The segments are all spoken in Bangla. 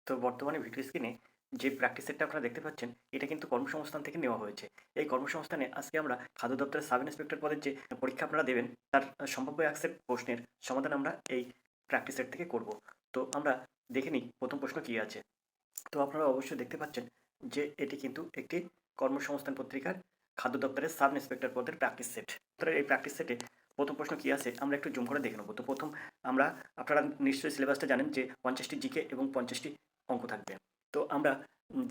তো বর্তমানে ভিডিও স্ক্রিনে যে প্র্যাকটিস সেটটা আপনারা দেখতে পাচ্ছেন, এটা কিন্তু কর্মসংস্থান থেকে নেওয়া হয়েছে। এই কর্মসংস্থানে আজকে আমরা খাদ্য দপ্তরের সাব ইন্সপেক্টর পদের যে পরীক্ষা আপনারা দেবেন, তার সম্ভাব্য ১ সেট প্রশ্নের সমাধান আমরা এই প্র্যাকটিস সেট থেকে করব। তো আমরা দেখে নিই ১ম প্রশ্ন কী আছে। তো আপনারা অবশ্যই দেখতে পাচ্ছেন যে এটি কিন্তু একটি কর্মসংস্থান পত্রিকার খাদ্য দপ্তরের সাব ইন্সপেক্টর পদের প্র্যাকটিস সেট। তো এই প্র্যাকটিস সেটে ১ম প্রশ্ন কী আছে আমরা একটু জুম করে দেখে নেব। তো আমরা আপনারা নিশ্চয়ই সিলেবাসটা জানেন যে ৫০টি জিকে এবং ৫০টি অঙ্ক থাকবে। তো আমরা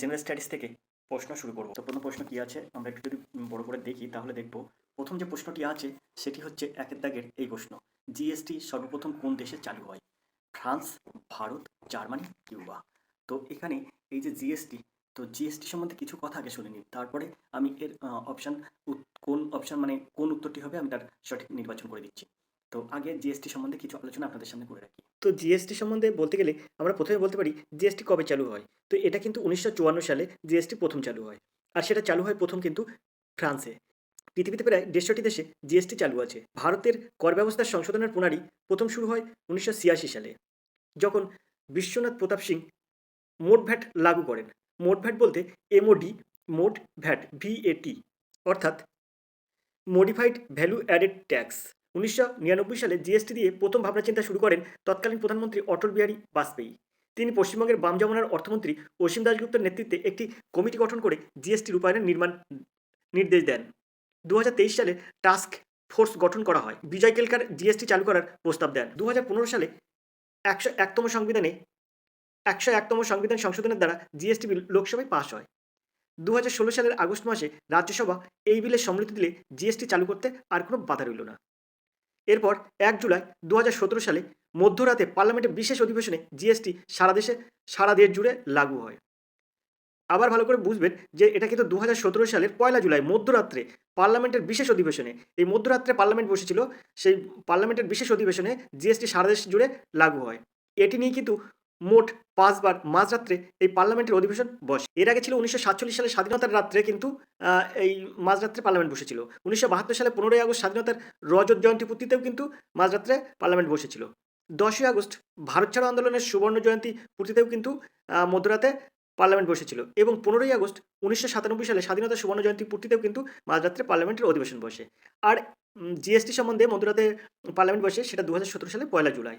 জেনারেল স্টাডিজ থেকে প্রশ্ন শুরু করব। তো ১ম প্রশ্ন কী আছে আমরা একটু যদি বড় করে দেখি তাহলে দেখব ১ম যে প্রশ্নটি আছে সেটি হচ্ছে ১ এর দাগের এই প্রশ্ন। জিএসটি সর্বপ্রথম কোন দেশে চালু হয়? France, Bharat, Germany, Cuba. তো এখানে এই যে জিএসটি, তো জিএসটি সম্বন্ধে কিছু কথা আগে শুনে নিই। তারপরে আমি এর অপশান কোন অপশান মানে কোন উত্তরটি হবে আমি তার সঠিক নির্বাচন করে দিচ্ছি। তো আগে জিএসটি সম্বন্ধে কিছু আলোচনা আপনাদের সামনে করে রাখি। তো জিএসটি সম্বন্ধে বলতে গেলে আমরা প্রথমে বলতে পারি জিএসটি কবে চালু হয়? তো এটা কিন্তু ১৯৫৪ সালে জিএসটি প্রথম চালু হয়। আর সেটা চালু হয় প্রথম কিন্তু ফ্রান্সে। পৃথিবীতে প্রায় ১৫০টি দেশে জিএসটি চালু আছে। ভারতের কর ব্যবস্থার সংশোধনের প্রণালী প্রথম শুরু হয় ১৯৮৬ সালে। যখন বিশ্বনাথ প্রতাপ সিং মোট ভ্যাট লাগু করেন। মোট ভ্যাট বলতে এমওডি, মোট ভ্যাট ভিএটি, অর্থাৎ মডিফাইড ভ্যালু অ্যাডেড ট্যাক্স। ১৯৯৯ সালে জিএসটি দিয়ে প্রথম ভাবনাচিন্তা শুরু করেন তৎকালীন প্রধানমন্ত্রী অটল বিহারী বাজপেয়ী। তিনি পশ্চিমবঙ্গের বাম জমানার অর্থমন্ত্রী অসীম দাশগুপ্তের নেতৃত্বে একটি কমিটি গঠন করে জিএসটি রূপায়ণের নির্দেশ দেন। ২০২৩ সালে টাস্ক ফোর্স গঠন করা হয়। বিজয় কেলকার জিএসটি চালু করার প্রস্তাব দেন। ২০১৫ সালে ১০১তম সংবিধান সংশোধনের দ্বারা জিএসটি বিল লোকসভায় পাস হয়। ২০১৬ সালের আগস্ট মাসে রাজ্যসভা এই বিলের সম্মতি দিলে জিএসটি চালু করতে আর কোনো বাধা রইল না। এরপর ১ জুলাই ২০১৭ সালে মধ্যরাতে পার্লামেন্টের বিশেষ অধিবেশনে জিএসটি সারা দেশ জুড়ে লাগু হয়। আবার ভালো করে বুঝবেন যে এটা কিন্তু ২০১৭ সালের ১লা জুলাই মধ্যরাত্রে পার্লামেন্টের বিশেষ অধিবেশনে, এই মধ্যরাত্রে পার্লামেন্ট বসেছিল, সেই পার্লামেন্টের বিশেষ অধিবেশনে জিএসটি সারা দেশ জুড়ে লাগু হয়। এটি নিয়ে কিন্তু মোট ৫ বার মাঝরাত্রে এই পার্লামেন্টের অধিবেশন বসে। এর আগে ছিল ১৯৪৭ সালে স্বাধীনতার রাত্রে কিন্তু এই মাঝরাত্রে পার্লামেন্ট বসেছিল। ১৯৭২ সালে ১৫ই আগস্ট স্বাধীনতার রজত জয়ন্তী পূর্তিতেও কিন্তু মাঝরাত্রে পার্লামেন্ট বসেছিল। ১০ই আগস্ট ভারত ছাড়ো আন্দোলনের সুবর্ণ জয়ন্তী পূর্তিতেও কিন্তু মধ্যরাতে পার্লামেন্ট বসেছিল এবং ১৫ই আগস্ট ১৯৯৭ সালে স্বাধীনতা সুবর্ণ জয়ন্তী পূর্তিতেও কিন্তু মাঝরাত্রে পার্লামেন্টের অধিবেশন বসে। আর জিএসটি সম্বন্ধে মধ্যরাতে পার্লামেন্ট বসে সেটা ২০১৭ সালে ১লা জুলাই।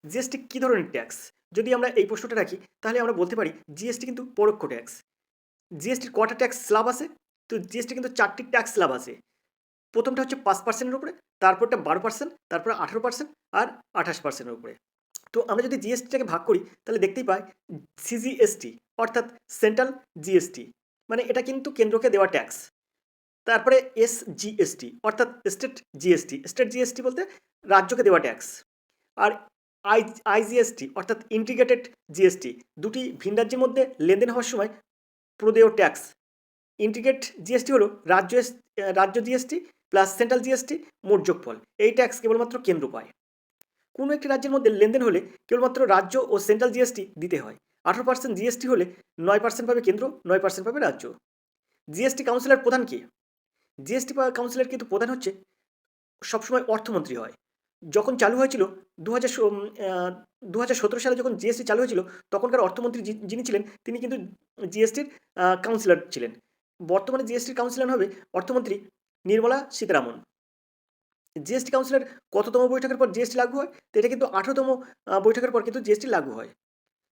জিএসটি কী ধরনের ট্যাক্স? যদি আমরা এই প্রশ্নটা রাখি তাহলে আমরা বলতে পারি জিএসটি কিন্তু পরোক্ষ ট্যাক্স। জিএসটির কটা ট্যাক্স স্ল্যাব আছে? তো জিএসটি কিন্তু ৪টি ট্যাক্স স্ল্যাব আছে। প্রথমটা হচ্ছে ৫% উপরে, তারপরটা ১২%, তারপরে ১৮% আর ২৮%-এর উপরে। তো আমরা যদি জিএসটিটাকে ভাগ করি তাহলে দেখতেই পাই সিজিএসটি, অর্থাৎ সেন্ট্রাল জিএসটি, মানে এটা কিন্তু কেন্দ্রকে দেওয়া ট্যাক্স। তারপরে এসজিএসটি, অর্থাৎ স্টেট জিএসটি। স্টেট জিএসটি বলতে রাজ্যকে দেওয়া ট্যাক্স। আর আই আইজিএসটি, অর্থাৎ ইন্টিগ্রেটেড জিএসটি, দুটি ভিন রাজ্যের মধ্যে লেনদেন হওয়ার সময় প্রদেয় ট্যাক্স। ইন্টিগ্রেট জিএসটি হলো রাজ্য জিএসটি প্লাস সেন্ট্রাল জিএসটি মোট যোগফল। এই ট্যাক্স কেবলমাত্র কেন্দ্র পায়। কোনো একটি রাজ্যের মধ্যে লেনদেন হলে কেবলমাত্র রাজ্য ও সেন্ট্রাল জিএসটি দিতে হয়। ১৮% জিএসটি হলে ৯% পাবে কেন্দ্র, ৯% পাবে রাজ্য। জিএসটি কাউন্সিলের প্রধান কে? জিএসটি কাউন্সিলের কিন্তু প্রধান হচ্ছে সবসময় অর্থমন্ত্রী হয়। যখন চালু হয়েছিল ২০১৭ সালে যখন জিএসটি চালু হয়েছিল তখনকার অর্থমন্ত্রী যিনি ছিলেন তিনি কিন্তু জিএসটির কাউন্সিলর ছিলেন। বর্তমানে জিএসটির কাউন্সিলর হবে অর্থমন্ত্রী নির্মলা সীতারামন। জিএসটি কাউন্সিলের কততম বৈঠকের পর জিএসটি লাগু হয়? তো এটা কিন্তু ১৮তম বৈঠকের পর কিন্তু জিএসটি লাগু হয়।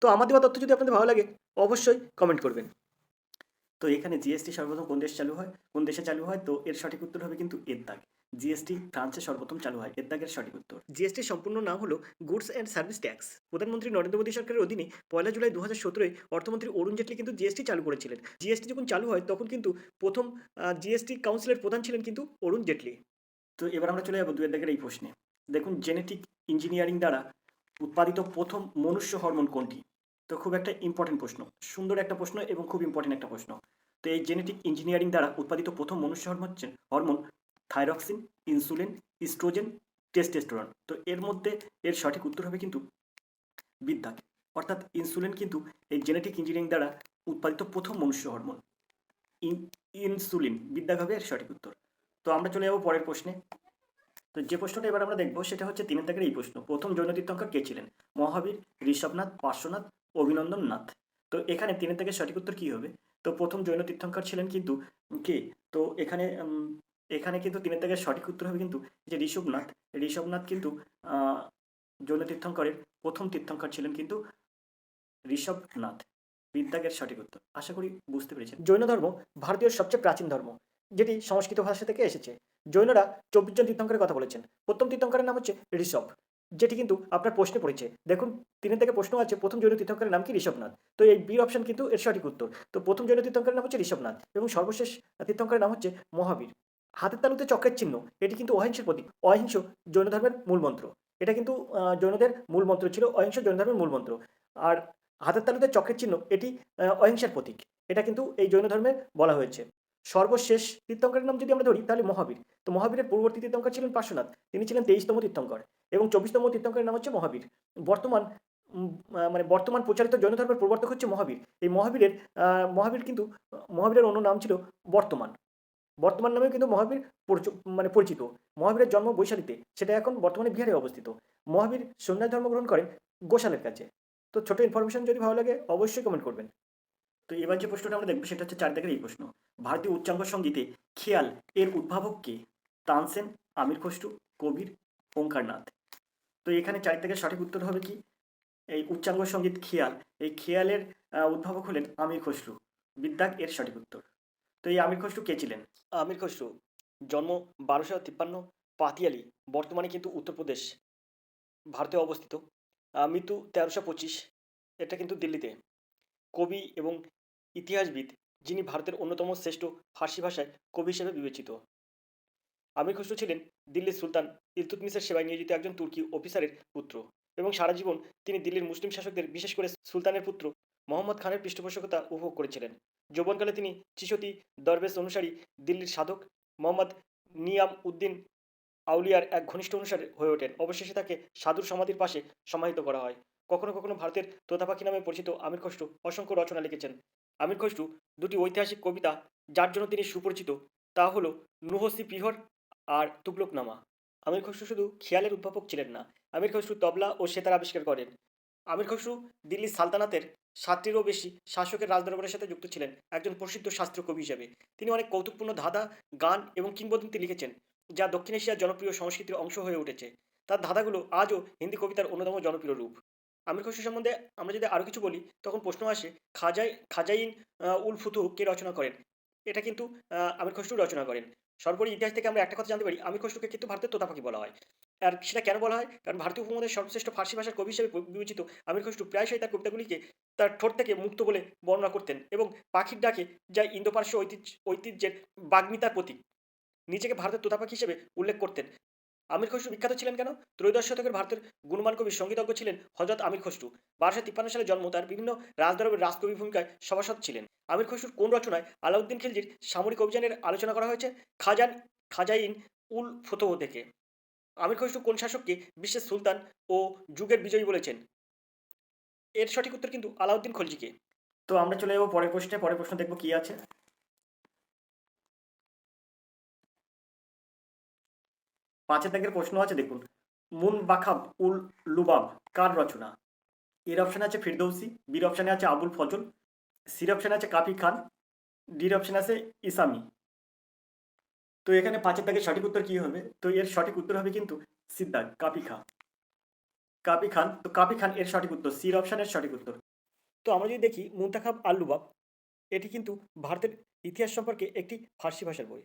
তো আমার দেওয়া তথ্য যদি আপনাদের ভালো লাগে অবশ্যই কমেন্ট করবেন। তো এখানে জিএসটি সর্বপ্রথম কোন দেশে চালু হয়? তো এর সঠিক উত্তর হবে কিন্তু এর দাগ। জিএসটি ফ্রান্সে সর্বপ্রথম চালু হয়। এর দাগের সঠিক উত্তর। জিএসটির সম্পূর্ণ নাম হলো গুডস অ্যান্ড সার্ভিস ট্যাক্স। প্রধানমন্ত্রী নরেন্দ্র মোদী সরকারের অধীনে ১লা জুলাই ২০১৭-এ অর্থমন্ত্রী অরুণ জেটলি কিন্তু জিএসটি চালু করেছিলেন। জিএসটি যখন চালু হয় তখন কিন্তু প্রথম জিএসটি কাউন্সিলের প্রধান ছিলেন কিন্তু অরুণ জেটলি। তো এবার আমরা চলে যাবো ২ এর দাগের এই প্রশ্নে। দেখুন জেনেটিক ইঞ্জিনিয়ারিং দ্বারা উৎপাদিত প্রথম মনুষ্য হরমোন কোনটি? তো খুব একটা ইম্পর্টেন্ট প্রশ্ন, সুন্দর একটা প্রশ্ন এবং খুব ইম্পর্টেন্ট একটা প্রশ্ন। তো এই জেনেটিক ইঞ্জিনিয়ারিং দ্বারা উৎপাদিত প্রথম মনুষ্য hormone thyroxine, insulin, oestrogen, testosterone. তো এর মধ্যে এর সঠিক উত্তর হবে কিন্তু বিদ্যাক, অর্থাৎ ইনসুলিন কিন্তু এই জেনেটিক ইঞ্জিনিয়ারিং দ্বারা উৎপাদিত প্রথম মনুষ্য হরমোন। ইনসুলিন বিদ্যাক হবে এর সঠিক উত্তর। তো আমরা চলে যাবো পরের প্রশ্নে। তো যে প্রশ্নটা এবার আমরা দেখবো সেটা হচ্ছে ৩ এর দাগের এই প্রশ্ন। প্রথম জৈন তীর্থঙ্কর কে ছিলেন? মহাবীর, ঋষভনাথ, পার্শ্বনাথ, অভিনন্দন নাথ। তো এখানে 3 থেকে সঠিক উত্তর কী হবে? তো প্রথম জৈন তীর্থঙ্কর ছিলেন কিন্তু কে? তো এখানে কিন্তু 3 থেকে সঠিক উত্তর হবে কিন্তু যে ঋষভনাথ। ঋষভনাথ কিন্তু জৈন তীর্থঙ্করের প্রথম তীর্থঙ্কর ছিলেন কিন্তু ঋষভনাথ। বিদ্যাগের সঠিক উত্তর। আশা করি বুঝতে পেরেছেন। জৈন ধর্ম ভারতীয় সবচেয়ে প্রাচীন ধর্ম, যেটি সংস্কৃত ভাষা থেকে এসেছে। জৈনরা 24 জন তীর্থঙ্করের কথা বলেছেন। প্রথম তীর্থঙ্করের নাম হচ্ছে ঋষভ, যেটি কিন্তু আপনার প্রশ্নে পড়েছে। দেখুন 3 থেকে প্রশ্ন আছে, প্রথম জৈন তীর্থঙ্করের নাম কি? ঋষভনাথ। তো এই বি অপশন কিন্তু এর সঠিক উত্তর। তো প্রথম জৈন তীর্থঙ্করের নাম হচ্ছে ঋষভনাথ এবং সর্বশেষ তীর্থঙ্করের নাম হচ্ছে মহাবীর। হাতের তালুতে চক্রের চিহ্ন, এটি কিন্তু অহিংসের প্রতীক। অহিংস জৈন ধর্মের মূল মন্ত্র। এটা কিন্তু জৈনদের মূল মন্ত্র ছিল, অহিংস জৈন ধর্মের মূল মন্ত্র। আর হাতের তালুতে চক্রের চিহ্ন, এটি অহিংসার প্রতীক। এটা কিন্তু এই জৈন ধর্মে বলা হয়েছে। সর্বশেষ তীর্থঙ্করের নাম যদি আমরা ধরি তাহলে মহাবীর। তো মহাবীরের পূর্ববর্তী তীর্থঙ্কর ছিলেন পার্শ্বনাথ, তিনি ছিলেন 23তম তীর্থঙ্কর এবং 24তম তীর্থঙ্করের নাম হচ্ছে মহাবীর। বর্তমান প্রচারিত জৈন ধর্মের প্রবর্তক হচ্ছে মহাবীর। এই মহাবীরের অন্য নাম ছিল বর্তমান। বর্তমান নামেও কিন্তু মহাবীর পরিচিত। মহাবীরের জন্ম বৈশালীতে, সেটা এখন বর্তমানে বিহারে অবস্থিত। মহাবীর সন্ন্যাস ধর্ম গ্রহণ করেন গোশালের কাছে। তো ছোট ইনফরমেশন যদি ভালো লাগে অবশ্যই কমেন্ট করবেন। তো এবার যে প্রশ্নটা আমরা দেখবো সেটা হচ্ছে 4 দাগের এই প্রশ্ন। ভারতীয় উচ্চাঙ্গ সঙ্গীতে খেয়াল এর উদ্ভাবক কে? তানসেন, আমির খসরু, কবির, ওঙ্কারনাথ। তো এখানে 4 দাগের সঠিক উত্তর হবে কি? এই উচ্চাঙ্গ সঙ্গীত খেয়াল, এই খেয়ালের উদ্ভাবক হলেন আমির খসরু। বিদ্যাগ এর সঠিক উত্তর। তো এই আমির খসরু কে ছিলেন? আমির খসরু জন্ম 1253, পাতিয়ালি, বর্তমানে কিন্তু উত্তরপ্রদেশ, ভারতে অবস্থিত। মৃত্যু 1325, এটা কিন্তু দিল্লিতে। কবি এবং ইতিহাসবিদ, যিনি ভারতের অন্যতম শ্রেষ্ঠ ফার্সি ভাষায় কবি হিসেবে বিবেচিত। আমির খসরু ছিলেন দিল্লির সুলতান ইলতুৎমিশের সেবায় নিয়োজিত একজন তুর্কি অফিসারের পুত্র এবং সারা জীবন তিনি দিল্লির মুসলিম শাসকদের, বিশেষ করে সুলতানের পুত্র মোহাম্মদ খানের পৃষ্ঠপোষকতা উপভোগ করেছিলেন। যৌবনকালে তিনি চিশতি দরবেশ অনুসারী দিল্লির সাধক মোহাম্মদ নিয়াম উদ্দিন আউলিয়ার এক ঘনিষ্ঠ অনুসারী হয়ে ওঠেন। অবশেষে তাকে সাধুর সমাধির পাশে সমাহিত করা হয়। কখনো কখনো ভারতের তোতাপাখি নামে পরিচিত আমির খসরু অসংখ্য রচনা লিখেছেন। আমির খসরু দুটি ঐতিহাসিক কবিতা যার জন্য তিনি সুপরিচিত, তা হলো নুহসি পিহর আর তুগলকনামা। আমির খসরু শুধু খেয়ালের উদ্ভাবক ছিলেন না, আমির খসরু তবলা ও সেতার আবিষ্কার করেন। আমির খসরু দিল্লি সালতানাতের 7টিরও বেশি শাসকের রাজদরবারের সাথে যুক্ত ছিলেন একজন প্রসিদ্ধ শাস্ত্রীয় কবি হিসেবে। তিনি অনেক কৌতুকপূর্ণ ধাঁধা, গান এবং কিংবদন্তি লিখেছেন, যা দক্ষিণ এশিয়ার জনপ্রিয় সংস্কৃতির অংশ হয়ে উঠেছে। তার ধাঁধাগুলো আজও হিন্দি কবিতার অন্যতম জনপ্রিয় রূপ। আমির খসরু সম্বন্ধে আমরা যদি আরও কিছু বলি তখন প্রশ্ন আসে, খাজাইন উল ফুতুহ কে রচনা করেন? এটা কিন্তু আমির খসরু রচনা করেন। সর্বোপরি ইতিহাস থেকে আমরা একটা কথা জানতে পারি, আমির খসরুকে কিন্তু ভারতের তোতাপাখি বলা হয়। আর সেটা কেন বলা হয়? কারণ ভারতীয় উপমহাদেশের সর্বশ্রেষ্ঠ ফার্সি ভাষার কবি হিসেবে বিবেচিত আমির খসরু প্রায়শই তার কবিতাগুলিকে তার ঠোঁট থেকে মুক্ত বলে বর্ণনা করতেন এবং পাখির ডাকে, যা ইন্দো পার্শ্ব ঐতিহ্যের বাগ্মিতার প্রতীক, নিজেকে ভারতের তোতাপাখি হিসেবে উল্লেখ করতেন। আমির খসরু বিখ্যাত ছিলেন কেন? ত্রয়োদশ শতকের ভারতের গুণমান কবি সঙ্গীতজ্ঞ ছিলেন হযরত আমির খসরু। 1253 সালে জন্ম, তার বিভিন্ন রাজদরবারের রাজকবি ভূমিকায় সভাসদ ছিলেন। আমির খসরুর কোন রচনায় আলাউদ্দিন খিলজির সামরিক অভিযানের আলোচনা করা হয়েছে? খাজাইন উল ফুতুহ থেকে। আমির খসরু কোন শাসককে বিশ্বের সুলতান ও যুগের বিজয়ী বলেছেন? এর সঠিক উত্তর কিন্তু আলাউদ্দিন খলজিকে। তো আমরা চলে যাবো পরের প্রশ্নে। পরের প্রশ্ন দেখবো কি আছে। 5 দাগের প্রশ্ন আছে, দেখুন। মুনবাখাব উল লুবাব কার রচনা? এর অপশানে আছে ফিরদৌসি, বির অপশানে আছে আবুল ফজল, সির অপশানে আছে কাফি খান, ডির অপশানে আছে ইসামি। তো এখানে 5 দাগের সঠিক উত্তর কি হবে? তো এর সঠিক উত্তর হবে কিন্তু সিদ্ধার্থ কাফি খান। কাফি খান। তো কাফি খান এর সঠিক উত্তর, সির অপশানের সঠিক উত্তর। তো আমরা যদি দেখি মুনতাখাব আল লুবাব, এটি কিন্তু ভারতের ইতিহাস সম্পর্কে একটি ফার্সি ভাষার বই।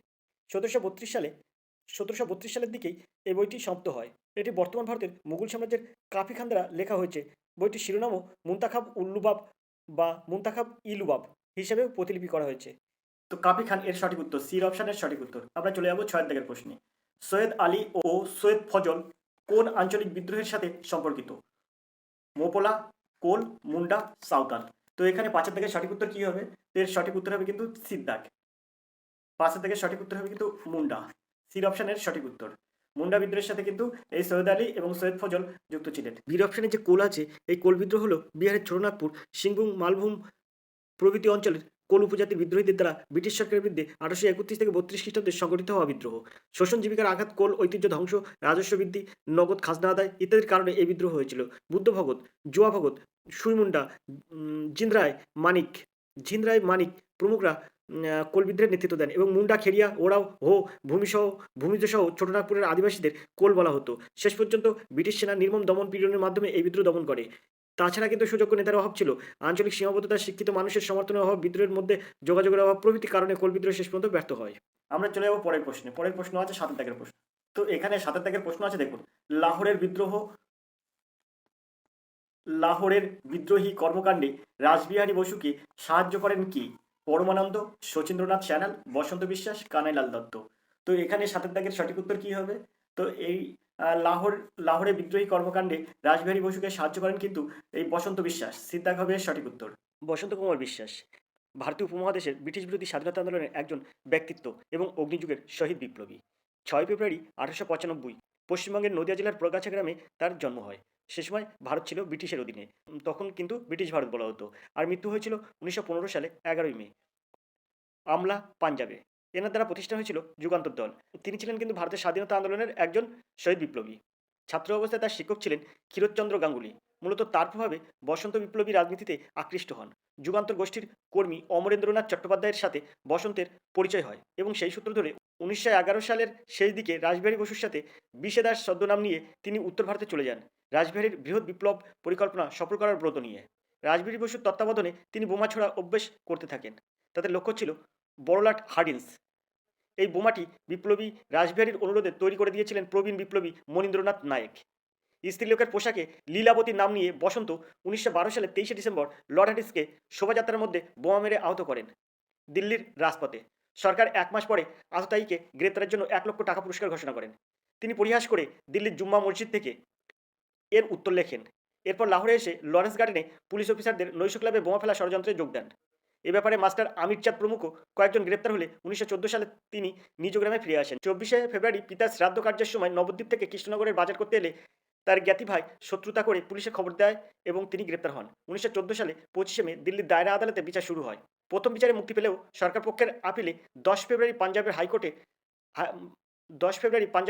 1732 সালের দিকেই এই বইটি সমাপ্ত হয়। এটি বর্তমান ভারতের মুঘল সাম্রাজ্যের কাফি খান দ্বারা লেখা হয়েছে। বইটির শিরোনামও মুনতাখাব উল লুবাব বা মুনতাখাব ই লুবাব হিসেবে প্রতিলিপি করা হয়েছে। তো কাফি খান এর সঠিক উত্তর, সির অপশানের সঠিক উত্তর। আমরা চলে যাবো 6 দাগের প্রশ্নে। সৈয়দ আলী ও সৈয়দ ফজল কোন আঞ্চলিক বিদ্রোহের সাথে সম্পর্কিত? মোপলা, কোল, মুন্ডা, সাঁওতাল। তো এখানে 5 দাগের সঠিক উত্তর কি হবে? এর সঠিক উত্তর হবে কিন্তু সিদ্দাক। 5 দাগের সঠিক উত্তর হবে কিন্তু মুন্ডা, সির অপশানের সঠিক উত্তর। মুন্ডা বিদ্রোহের সাথে কিন্তু এই সৈয়দ আলী এবং সৈয়দ ফজল যুক্ত ছিলেন। বীর অপশানে যে কোল আছে, এই কোল বিদ্রোহ হলো বিহারের ছোটনাগপুর, সিংভূম, মালভূম প্রভৃতি অঞ্চলের কোল উপজাতির বিদ্রোহীদের দ্বারা ব্রিটিশ সরকারের বিরুদ্ধে 1831 থেকে 32 খ্রিস্টাব্দে সংগঠিত হওয়া বিদ্রোহ, শোষণ জীবিকার আঘাত, কোল ঐতিহ্য ধ্বংস, রাজস্ব বৃদ্ধি, নগদ খাজনা আদায় ইত্যাদির কারণে এই বিদ্রোহ হয়েছিল। বুদ্ধ ভগত, জুয়া ভগত, সুইমুন্ডা, ঝিনরায় মানিক প্রমুখরা কোল বিদ্রোহের নেতৃত্ব দেন এবং মুন্ডা, খেরিয়া, ওরাও, হো, ভূমিজসহ ছোটনাগপুরের আদিবাসীদের কোল বলা হতো। শেষ পর্যন্ত ব্রিটিশ সেনা নির্মম দমন পীড়নের মাধ্যমে এই বিদ্রোহ দমন করে। তাছাড়া কিন্তু সুযোগ্য নেতার অভাব ছিল, আঞ্চলিক সীমাবদ্ধতা, শিক্ষিত মানুষের সমর্থনের অভাব, বিদ্রোহের মধ্যে যোগাযোগের অভাব প্রভৃতি কারণে কোল বিদ্রোহ শেষ পর্যন্ত ব্যর্থ হয়। আমরা চলে যাবো পরের প্রশ্নে। পরের প্রশ্ন আছে 7 দাগের প্রশ্ন। তো এখানে 7 দাগের প্রশ্ন আছে, দেখুন, লাহোরের বিদ্রোহী কর্মকাণ্ডে রাসবিহারী বসুকে সাহায্য করেন কি? পরমানন্দ, শচীন্দ্রনাথ স্যানাল, বসন্ত বিশ্বাস, কানাইলাল দত্ত। তো এখানে 7 দাগের সঠিক উত্তর কি হবে? তো এই লাহোরে বিদ্রোহী কর্মকাণ্ডে রাসবিহারী বসুকে সাহায্য করেন কিন্তু এই বসন্ত বিশ্বাস। সিদ্ধাক হবে সঠিক উত্তর। বসন্ত কুমার বিশ্বাস ভারতীয় উপমহাদেশের ব্রিটিশ বিরোধী স্বাধীনতা আন্দোলনের একজন ব্যক্তিত্ব এবং অগ্নিযুগের শহীদ বিপ্লবী। 6 ফেব্রুয়ারি 1895 পশ্চিমবঙ্গের নদিয়া জেলার প্রগাছা গ্রামে তার জন্ম হয়। সে সময় ভারত ছিল ব্রিটিশের অধীনে, তখন কিন্তু ব্রিটিশ ভারত বলা হতো। আর মৃত্যু হয়েছিল 1915 সালে 11ই মে আমলা, পাঞ্জাবে। এনার দ্বারা প্রতিষ্ঠা হয়েছিল যুগান্তর দল। তিনি ছিলেন কিন্তু ভারতের স্বাধীনতা আন্দোলনের একজন শহীদ বিপ্লবী। ছাত্র অবস্থায় তার শিক্ষক ছিলেন ক্ষীরোদচন্দ্র গাঙ্গুলি। মূলত তার প্রভাবে বসন্ত বিপ্লবী রাজনীতিতে আকৃষ্ট হন। যুগান্তর গোষ্ঠীর কর্মী অমরেন্দ্রনাথ চট্টোপাধ্যায়ের সাথে বসন্তের পরিচয় হয় এবং সেই সূত্র ধরে 1911 সালের শেষ দিকে রাসবিহারী বসুর সাথে বিষে দাস ছদ্মনাম নিয়ে তিনি উত্তর ভারতে চলে যান রাসবিহারীর বৃহৎ বিপ্লব পরিকল্পনা সফল করার ব্রত নিয়ে। রাসবিহারী বসুর তত্ত্বাবধানে তিনি বোমা ছোড়া অভ্যেস করতে থাকেন। তাদের লক্ষ্য ছিল বড়লাট হার্ডিন্স। এই বোমাটি বিপ্লবী রাসবিহারীর অনুরোধে তৈরি করে দিয়েছিলেন প্রবীণ বিপ্লবী মনীন্দ্রনাথ নায়েক। স্ত্রীলোকের পোশাকে লীলাবতীর নাম নিয়ে বসন্ত 1912 সালের 23শে ডিসেম্বর লর্ড হার্ডিন্সকে শোভাযাত্রার মধ্যে বোমা মেরে আহত করেন দিল্লির রাজপথে। সরকার 1 মাস পরে আততায়ীকে গ্রেপ্তারের জন্য 1 লক্ষ টাকা পুরস্কার ঘোষণা করেন। তিনি পরিহাস করে দিল্লির জুম্মা মসজিদ থেকে এর উত্তর লেখেন। এরপর লাহোরে এসে লরেন্স গার্ডেনে পুলিশ অফিসারদের নৈশ ক্লাবে বোমা ফেলা ষড়যন্ত্রে যোগ দেন। এ ব্যাপারে মাস্টার আমির চাঁদ প্রমুখ কয়েকজন গ্রেপ্তার হলে 1914 সালে তিনি নিজ গ্রামে ফিরে আসেন। 24শে ফেব্রুয়ারি পিতার শ্রাদ্ধ কার্যের সময় নবদ্বীপ থেকে কৃষ্ণনগরের বাজার করতে এলে তার জ্ঞাতি ভাই শত্রুতা করে পুলিশে খবর দেয় এবং তিনি গ্রেপ্তার হন। 1914 সালে 25শে মে দিল্লির দায়রা আদালতে বিচার শুরু হয়। প্রথম বিচারে মুক্তি পেলেও সরকার পক্ষের আপিলে 10 ফেব্রুয়ারি পাঞ্জাব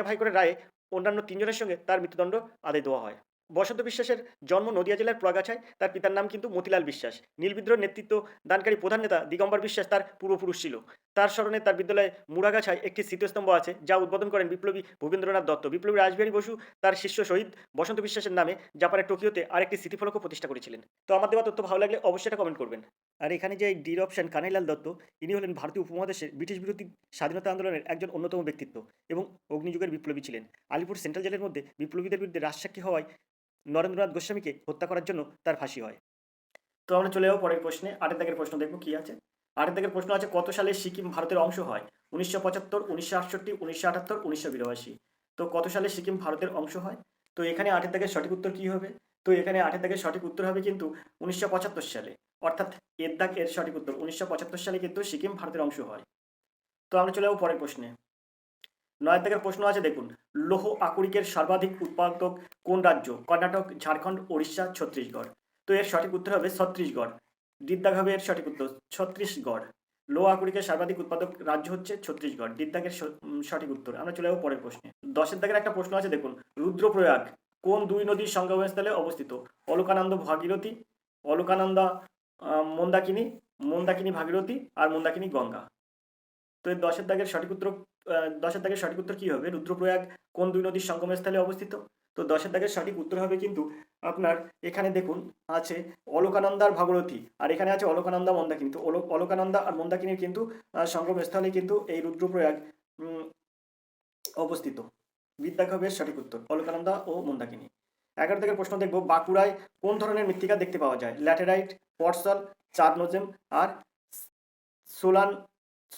হাইকোর্টের রায়ে অন্যান্য 3 জনের সঙ্গে তার মৃত্যুদণ্ড আদায় দেওয়া হয়। বসন্ত বিশ্বাসের জন্ম নদিয়া জেলার প্রগাছায়। তার পিতার নাম কিন্তু মতিলাল বিশ্বাস। নীল বিদ্রোহের নেতৃত্ব দানকারী প্রধান নেতা দিগম্বর বিশ্বাস তার পূর্বপুরুষ ছিল। তার স্মরণে তার বিদ্যালয়ে মুড়াগাছায় একটি স্মৃতিস্তম্ভ আছে, যা উদ্বোধন করেন বিপ্লবী ভূপেন্দ্রনাথ দত্ত। বিপ্লবী রাসবিহারী বসু তার শিষ্য শহীদ বসন্ত বিশ্বাসের নামে জাপানের টোকিওতে আরেকটি স্মৃতিফলকও প্রতিষ্ঠা করেছিলেন। তো আমার দেওয়া তথ্য ভালো লাগলে অবশ্যই এটা কমেন্ট করবেন। আর এখানে যে ডির অপশন কানাইলাল দত্ত, ইনি হলেন ভারতীয় উপমহাদেশের ব্রিটিশ বিরোধী স্বাধীনতা আন্দোলনের একজন অন্যতম ব্যক্তিত্ব এবং অগ্নিযুগের বিপ্লবী ছিলেন। আলিপুর সেন্ট্রাল জেলের মধ্যে বিপ্লবীদের বিরুদ্ধে রাজসাক্ষী হওয়ায় নরেন্দ্রনাথ গোস্বামীকে হত্যা করার জন্য তার ফাঁসি হয়। তো আমরা চলে যাবো পরের প্রশ্নে। 8 দাগের প্রশ্ন দেখবো কি আছে। 8 দাগের প্রশ্ন আছে, কত সালে সিকিম ভারতের অংশ হয়? 1975, 1968, 1978, 1982। তো কত সালে সিকিম ভারতের অংশ হয়? তো এখানে 8 দাগের সঠিক উত্তর কি হবে? তো এখানে 8 দাগের সঠিক উত্তর হবে কিন্তু 1975 সালে, অর্থাৎ এর দাগ এর সঠিক উত্তর। 1975 সালে কিন্তু সিকিম ভারতের অংশ হয়। তো আমরা চলে যাবো পরের প্রশ্নে। 9 দাগের প্রশ্ন আছে, দেখুন, লৌহ আকরিকের সর্বাধিক উৎপাদক কোন রাজ্য? কর্ণাটক, ঝাড়খণ্ড, ওড়িশা, ছত্তিশগড়। তো এর সঠিক উত্তর হবে ছত্তিশগড়। ডিদ্দাগ হবে এর সঠিক উত্তর, ছত্তিশগড়। লৌহ আকরিকের সর্বাধিক উৎপাদক রাজ্য হচ্ছে ছত্তিশগড়। ডিদ্দাগের সঠিক উত্তর। আমরা চলে যাবো পরের প্রশ্নে। 10 দাগের একটা প্রশ্ন আছে, দেখুন, রুদ্রপ্রয়াগ কোন 2 নদীর সঙ্গমস্থলে অবস্থিত? অলকানন্দা ভাগীরথী, অলকানন্দা মন্দাকিনী, মন্দাকিনী ভাগীরথী আর মন্দাকিনী গঙ্গা। তো এই 10 দাগের সঠিক উত্তর কি হবে? রুদ্রপ্রয়াগ কোন 2 নদীর সঙ্গমস্থলে অবস্থিত? তো 10 দাগের সঠিক উত্তর হবে কিন্তু আপনার এখানে দেখুন আছে অলকানন্দা আর ভাগীরথী, আর এখানে আছে অলকানন্দা মন্দাকিনী। তো অলকানন্দা আর মন্দাকিনীর কিন্তু সঙ্গমস্থলে কিন্তু এই রুদ্রপ্রয়াগ অবস্থিত। বিদ্যাগ হবে সঠিক উত্তর, অলকানন্দা ও মন্দাকিনী। 11 দাগের প্রশ্ন দেখব, বাঁকুড়ায় কোন ধরনের মৃত্তিকা দেখতে পাওয়া যায়? ল্যাটেরাইট, পটসল, চারনোজেম আর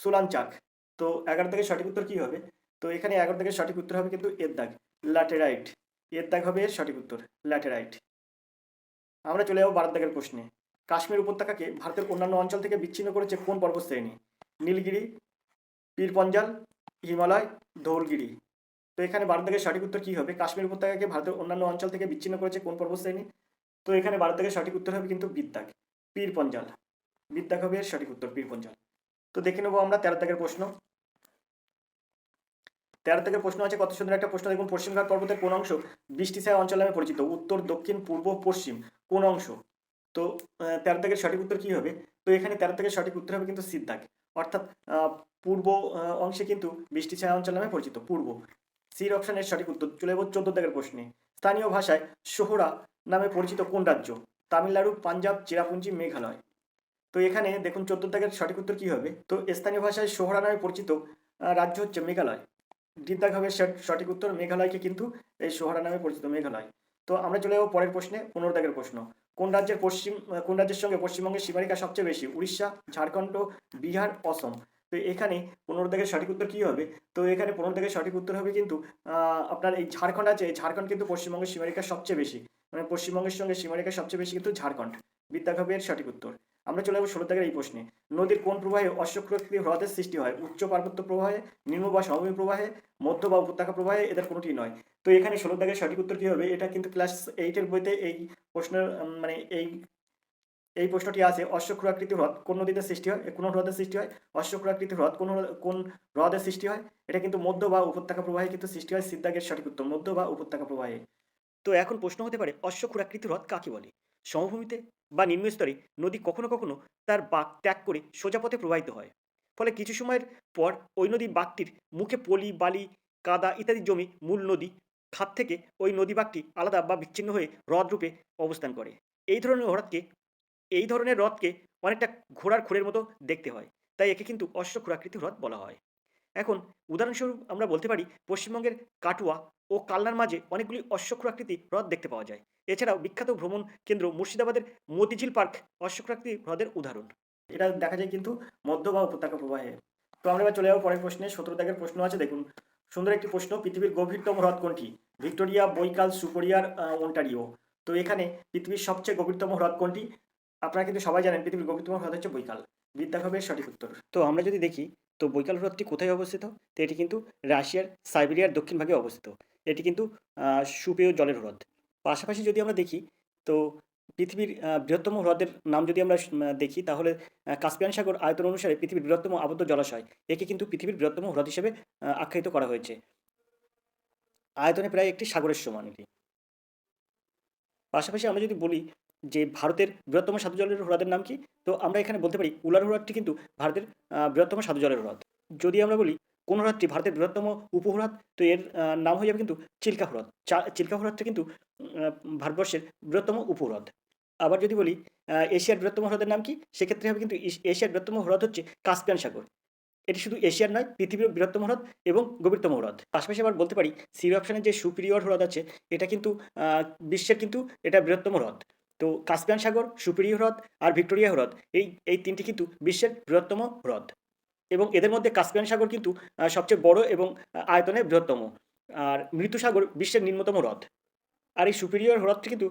সোলানচাক। তো 11 দাগের সঠিক উত্তর কি হবে? তো এখানে 11 দাগের সঠিক উত্তর হবে কিন্তু এর দাগ, ল্যাটেরাইট। এর দাগ হবে এর সঠিক উত্তর, ল্যাটেরাইট। আমরা চলে যাবো 12 দাগের প্রশ্নে। কাশ্মীর উপত্যকাকে ভারতের অন্যান্য অঞ্চল থেকে বিচ্ছিন্ন করেছে কোন পর্বতশ্রেণী? নীলগিরি, পীরপঞ্জাল, হিমালয়, ধৌলগিরি। তো এখানে 12 দাগের সঠিক উত্তর কি হবে? কাশ্মীর উপত্যকাকে ভারতের অন্যান্য অঞ্চল থেকে বিচ্ছিন্ন করেছে কোন পর্বতশ্রেণী? তো এখানে 12 দাগের সঠিক উত্তর হবে কিন্তু বিদ্যাগ, পীরপঞ্জাল। বিদ্যাঘবের সঠিক উত্তর বীরপঞ্জাল। তো দেখে নেবো আমরা 13 দাগের প্রশ্ন। 13 দাগের প্রশ্ন আছে, কত সুন্দর একটা প্রশ্ন দেখুন। পশ্চিমঘাট পর্বতের কোন অংশ বৃষ্টিছায়া অঞ্চল নামে পরিচিত? উত্তর, দক্ষিণ, পূর্ব, পশ্চিম, কোন অংশ? তো 13 দাগের সঠিক উত্তর কি হবে? তো এখানে 13 দাগের সঠিক উত্তর হবে কিন্তু সিদ্ধাগ, অর্থাৎ পূর্ব অংশে কিন্তু বৃষ্টিছায়া অঞ্চল নামে পরিচিত, পূর্ব। সির অপশনের সঠিক উত্তর। চলে যাবো 14 দাগের প্রশ্নে। স্থানীয় ভাষায় সোহরা নামে পরিচিত কোন রাজ্য? তামিলনাড়ু, পাঞ্জাব, চেরাপুঞ্জি, মেঘালয়। তো এখানে দেখুন 14 দাগের সঠিক উত্তর কি হবে? তো স্থানীয় ভাষায় সোহরা নামে পরিচিত রাজ্য হচ্ছে মেঘালয়। বিদ্যাঘবের সঠিক উত্তর, মেঘালয়কে কিন্তু এই সোহরা নামে পরিচিত, মেঘালয়। তো আমরা চলে যাবো পরের প্রশ্নে, 15 দাগের প্রশ্ন। কোন রাজ্যের সঙ্গে পশ্চিমবঙ্গের সীমারেখা সবচেয়ে বেশি? উড়িষ্যা, ঝাড়খণ্ড, বিহার, অসম। তো এখানে 15 দাগের সঠিক উত্তর কি হবে? তো এখানে 15 দাগের সঠিক উত্তর হবে কিন্তু আপনার এই ঝাড়খণ্ড আছে, এই ঝাড়খণ্ড কিন্তু পশ্চিমবঙ্গের সীমারেখা সবচেয়ে বেশি, মানে পশ্চিমবঙ্গের সঙ্গে সীমারেখা সবচেয়ে বেশি কিন্তু ঝাড়খণ্ড। বিদ্যাঘবের সঠিক উত্তর। আমরা চলে যাবো 16 দাগের এই প্রশ্নে। নদীর কোন প্রবাহে অশ্বক্ষুরাকৃতি হ্রদের সৃষ্টি হয়? উচ্চ পার্বত্য প্রবাহে, নিম্ন বা সমভূমি প্রবাহে, মধ্য বা উপত্যকা প্রবাহে, এদের কোনোটি নয়। তো এখানে 16 দাগের সঠিক উত্তর কি হবে? এটা কিন্তু ক্লাস 8-এর বইতে এই প্রশ্নের মানে এই প্রশ্নটি আছে, অশ্বক্ষুরাকৃতি হ্রদ কোন নদীতে সৃষ্টি হয়, কোন হ্রদের সৃষ্টি হয়? অশ্বক্ষুরাকৃতি হ্রদ কোন হ্রদের সৃষ্টি হয়? এটা কিন্তু মধ্য বা উপত্যকা প্রবাহে কিন্তু সৃষ্টি হয়। সিদ্ধাগের সঠিক উত্তর, মধ্য বা উপত্যকা প্রবাহে। তো এখন প্রশ্ন হতে পারে, অশ্বক্ষুরাকৃতি হ্রদ কাকে বলে? সমভূমিতে বা নিম্নস্তরে নদী কখনো কখনো তার বাঁক ত্যাগ করে সোজা পথে প্রবাহিত হয়, ফলে কিছু সময়ের পর ওই নদী বাঁকটির মুখে পলি, বালি, কাদা ইত্যাদি জমি মূল নদী খাত থেকে ওই নদী বাঁকটি আলাদা বা বিচ্ছিন্ন হয়ে হ্রদ রূপে অবস্থান করে। এই ধরনের হ্রদকে এই ধরনের হ্রদকে অনেকটা ঘোড়ার খুরের মতো দেখতে হয়, তাই একে কিন্তু অশ্বক্ষুরাকৃতি হ্রদ বলা হয়। এখন উদাহরণস্বরূপ আমরা বলতে পারি, পশ্চিমবঙ্গের কাটুয়া ও কালনার মাঝে অনেকগুলি অশ্বক্ষুরাকৃতি হ্রদ দেখতে পাওয়া যায়। এছাড়াও বিখ্যাত ভ্রমণ কেন্দ্র মুর্শিদাবাদের মতিঝিল পার্ক অশ্বক্ষুরাকৃতি হ্রদের উদাহরণ। এটা দেখা যায় কিন্তু মধ্য বা উপত্যকা প্রবাহে। তো আমরা এবার চলে যাবো পরের প্রশ্নে। 17 দাগের প্রশ্ন আছে দেখুন, সুন্দর একটি প্রশ্ন। পৃথিবীর গভীরতম হ্রদ কোনটি? ভিক্টোরিয়া, বৈকাল, সুপরিয়ার, ওন্টারিও। তো এখানে পৃথিবীর সবচেয়ে গভীরতম হ্রদ কোনটি? আপনারা কিন্তু সবাই জানেন পৃথিবীর গভীরতম হ্রদ হচ্ছে বৈকাল। বিদ্যাঘবের সঠিক উত্তর। তো আমরা যদি দেখি, তো বৈকাল হ্রদটি কোথায় অবস্থিত? তো এটি কিন্তু রাশিয়ার সাইবেরিয়ার দক্ষিণ ভাগে অবস্থিত। এটি কিন্তু সুপেয় জলের হ্রদ। পাশাপাশি যদি আমরা দেখি, তো পৃথিবীর বৃহত্তম হ্রদের নাম যদি আমরা দেখি, তাহলে কাস্পিয়ান সাগর আয়তন অনুসারে পৃথিবীর বৃহত্তম আবদ্ধ জলাশয়, একে কিন্তু পৃথিবীর বৃহত্তম হ্রদ হিসেবে আখ্যায়িত করা হয়েছে। আয়তনে প্রায় একটি সাগরের সমান এটি। পাশাপাশি আমরা যদি বলি যে ভারতের বৃহত্তম স্বাদু জলের হ্রদের নাম কি, তো আমরা এখানে বলতে পারি উলার হ্রদটি কিন্তু ভারতের বৃহত্তম স্বাদু জলের হ্রদ। যদি আমরা বলি কোন হ্রদটি ভারতের বৃহত্তম উপহ্রদ, তো এর নাম হয়ে যাবে কিন্তু চিল্কা হ্রদ। চিল্কা হ্রদটা কিন্তু ভারতবর্ষের বৃহত্তম উপহ্রদ। আবার যদি বলি এশিয়ার বৃহত্তম হ্রদের নাম কি, সেক্ষেত্রে হবে কিন্তু এশিয়ার বৃহত্তম হ্রদ হচ্ছে কাস্পিয়ান সাগর। এটি শুধু এশিয়ার নয়, পৃথিবীর বৃহত্তম হ্রদ এবং গভীরতম হ্রদ। পাশাপাশি আবার বলতে পারি সি অপশনের যে সুপিরিয়র হ্রদ আছে, এটা কিন্তু বিশ্বের কিন্তু এটা বৃহত্তম হ্রদ। তো কাস্পিয়ান সাগর, সুপিরিয়র হ্রদ আর ভিক্টোরিয়া হ্রদ, এই তিনটি কিন্তু বিশ্বের বৃহত্তম হ্রদ, এবং এদের মধ্যে কাস্পিয়ান সাগর কিন্তু সবচেয়ে বড় এবং আয়তনে বৃহত্তম। আর মৃত্যু সাগর বিশ্বের নিম্নতম হ্রদ। আর এই সুপিরিয়র হ্রদটি কিন্তু